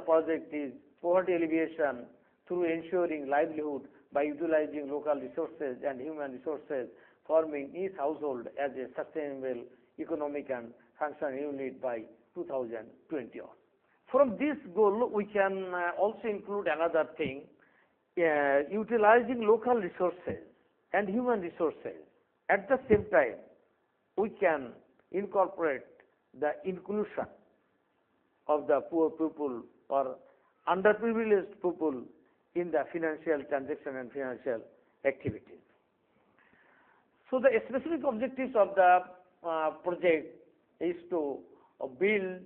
project is poverty alleviation through ensuring livelihood by utilizing local resources and human resources, forming each household as a sustainable economic and functional unit by 2020. From this goal, we can also include another thing, utilizing local resources and human resources. At the same time, we can incorporate the inclusion of the poor people or underprivileged people in the financial transaction and financial activities. So the specific objectives of the project is to build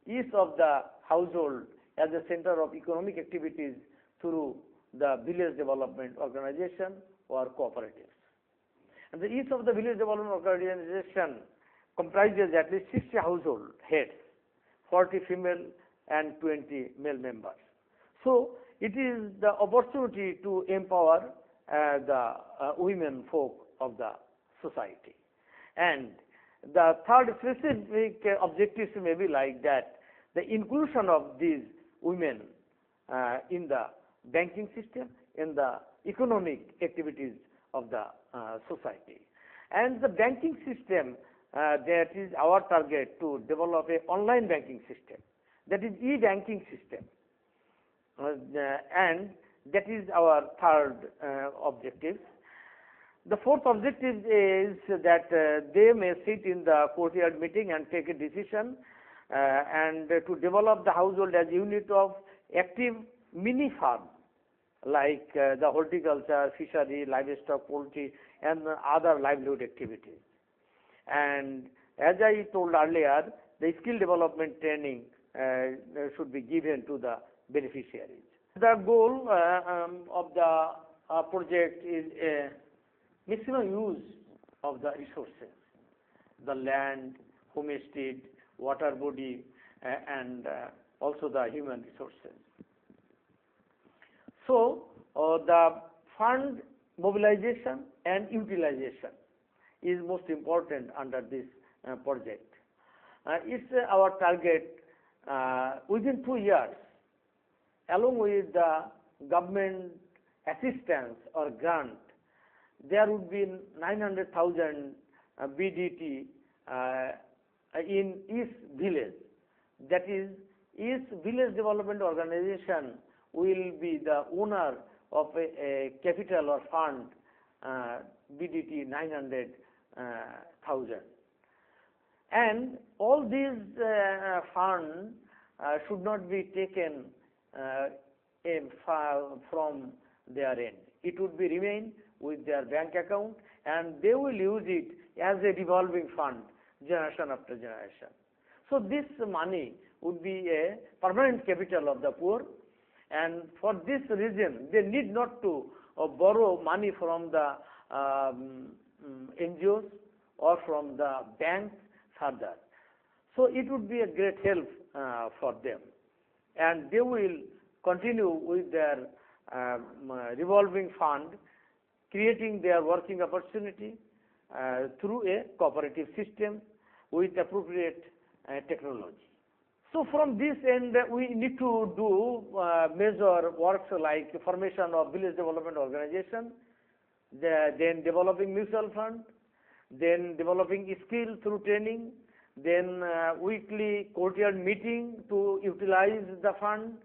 each of the household as a center of economic activities through the village development organization or cooperatives. And each of the village development organization comprises at least 60 household heads, 40 female and 20 male members. So it is the opportunity to empower the women folk of the society. And the third specific objectives may be like that, the inclusion of these women in the banking system, in the economic activities of the society. And the banking system, that is our target to develop an online banking system, that is e-banking system. And that is our third objective. The fourth objective is that they may sit in the courtyard meeting and take a decision and to develop the household as a unit of active mini farm like the horticulture, fishery, livestock, poultry and other livelihood activities. And as I told earlier, the skill development training should be given to the beneficiaries. The goal of the project is a maximum use of the resources, the land, homestead, water body, and also the human resources. So the fund mobilization and utilization is most important under this project. It's our target within 2 years, along with the government assistance or grant, there would be 900,000 BDT in each village. That is, each village development organization will be the owner of a capital or fund BDT 900,000. And all these funds should not be taken from their end. It would be remain with their bank account, and they will use it as a revolving fund generation after generation. So this money would be a permanent capital of the poor, and for this reason they need not to borrow money from the NGOs or from the banks further. So it would be a great help for them, and they will continue with their revolving fund, creating their working opportunity through a cooperative system with appropriate technology. So from this end, we need to do major works like formation of village development organization, then developing mutual fund, then developing skill through training, then weekly courtyard meeting to utilize the fund,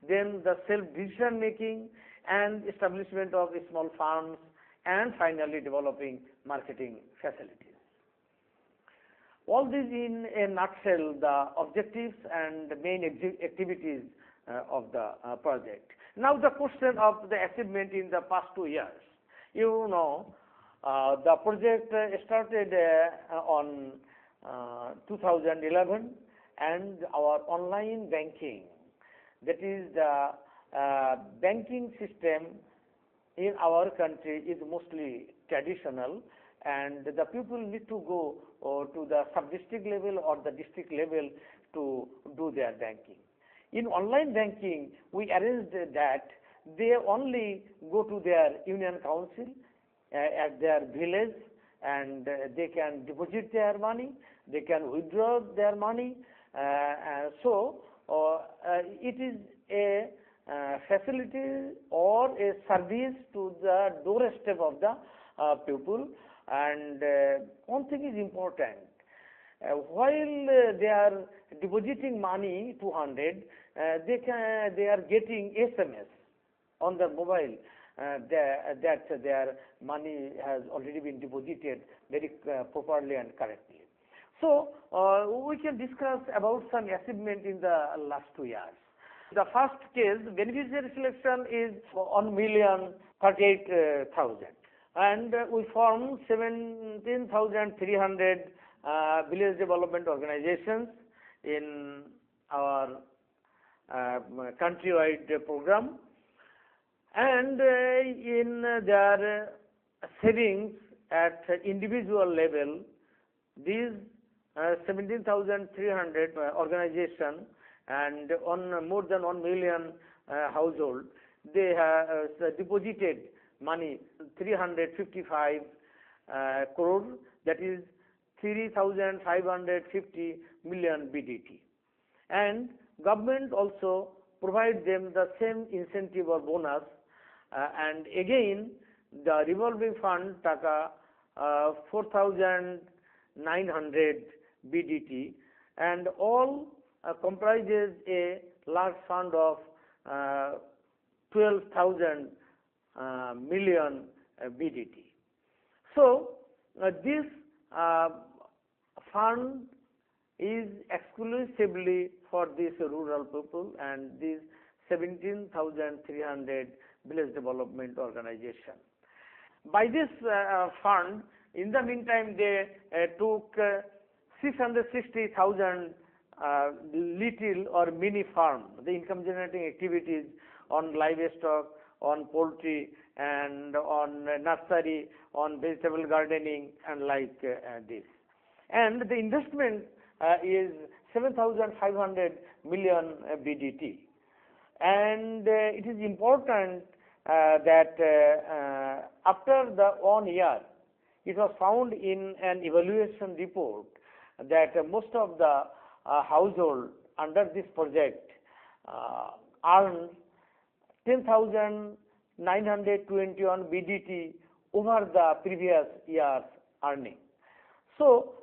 then the self-decision making and establishment of small farms, and finally developing marketing facilities. All these in a nutshell the objectives and the main activities of the project. Now the question of the achievement in the past 2 years. You know, the project started on 2011, and our online banking, that is the banking system in our country is mostly traditional, and the people need to go to the sub-district level or the district level to do their banking. In online banking, we arranged that they only go to their union council at their village, and they can deposit their money, they can withdraw their money. So it is facility or a service to the doorstep of the people. And one thing is important. While they are depositing money 200, they are getting SMS on their mobile that their money has already been deposited very properly and correctly. So we can discuss about some achievement in the last 2 years. The first case, beneficiary selection is 1,038,000, and we form 17,300 village development organizations in our countrywide program, and in their savings at individual level, these 17,300 organization and on more than 1 million household, they have deposited money 355 crore, that is 3,550 million BDT. And government also provide them the same incentive or bonus, and again the revolving fund taka 4,900 BDT, and all comprises a large fund of 12,000 million BDT. So this fund is exclusively for this rural people and these 17,300 village development organization. By this fund, in the meantime, they took 660,000 little or mini farm, the income generating activities on livestock, on poultry, and on nursery, on vegetable gardening, and like this. And the investment is 7,500 million BDT. And it is important that after the 1 year, it was found in an evaluation report that most of the household under this project earned 10,921 BDT over the previous year's earning. So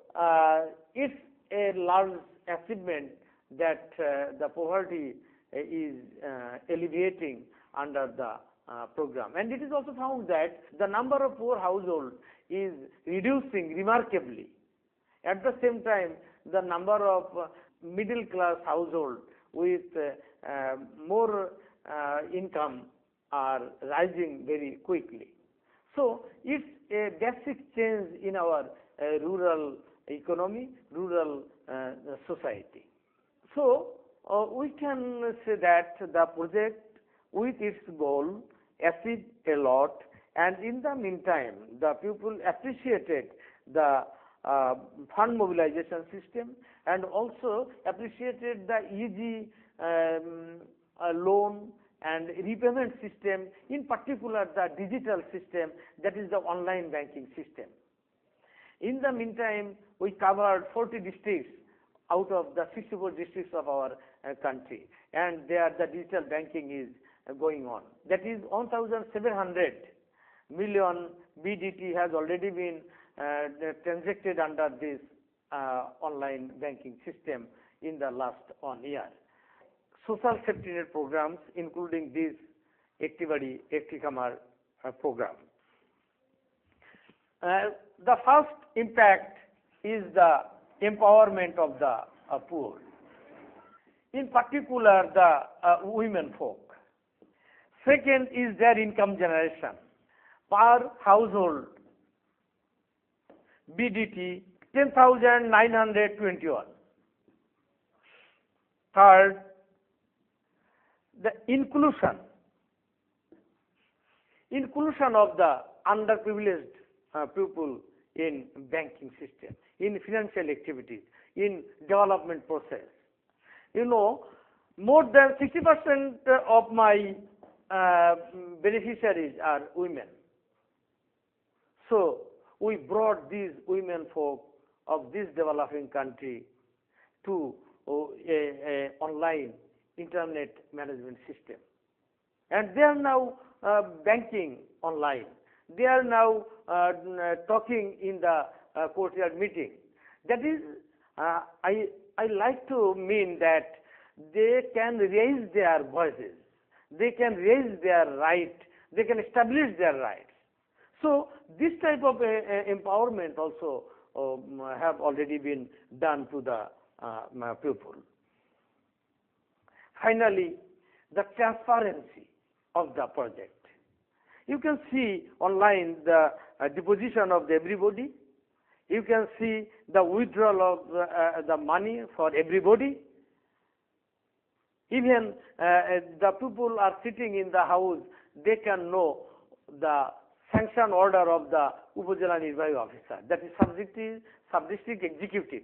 it's a large achievement that the poverty is alleviating under the program. And it is also found that the number of poor households is reducing remarkably. At the same time, the number of middle class households with more income are rising very quickly. So it's a basic change in our rural economy, rural society. So we can say that the project with its goal achieved a lot, and in the meantime the people appreciated the fund mobilization system and also appreciated the easy loan and repayment system, in particular the digital system, that is the online banking system. In the meantime, we covered 40 districts out of the 64 districts of our country, and there the digital banking is going on. That is 1,700 million BDT has already been transacted under this online banking system in the last 1 year. Social safety net programs, including this Ektibadi Ektikamar program. The first impact is the empowerment of the poor, in particular the women folk. Second is their income generation. Per household, BDT 10,921. Third, the inclusion of the underprivileged people in banking system, in financial activities, in development process. You know, more than 60% of my beneficiaries are women. So we brought these women folk of this developing country to a online internet management system. and they are now banking online. They are now talking in the courtyard meeting. That is, I like to mean that they can raise their voices, they can raise their right, they can establish their rights. So this type of empowerment also have already been done to the people. Finally, the transparency of the project. You can see online the deposition of everybody. You can see the withdrawal of the money for everybody. Even the people are sitting in the house, they can know the sanction order of the Upazila Nirbahi officer, that is sub-district executive,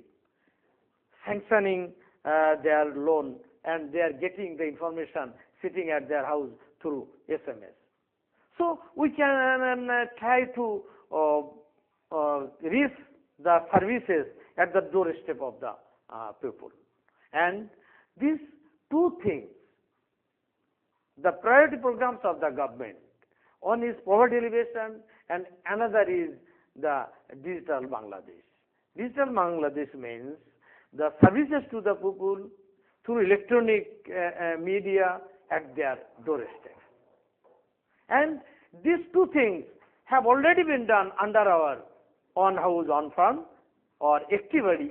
sanctioning their loan, and they are getting the information sitting at their house through SMS. So we can try to reach the services at the doorstep of the people. And these two things, the priority programs of the government, one is poverty alleviation and another is the digital Bangladesh. Digital Bangladesh means the services to the people through electronic media at their doorstep. And these two things have already been done under our on house, on farm or activity,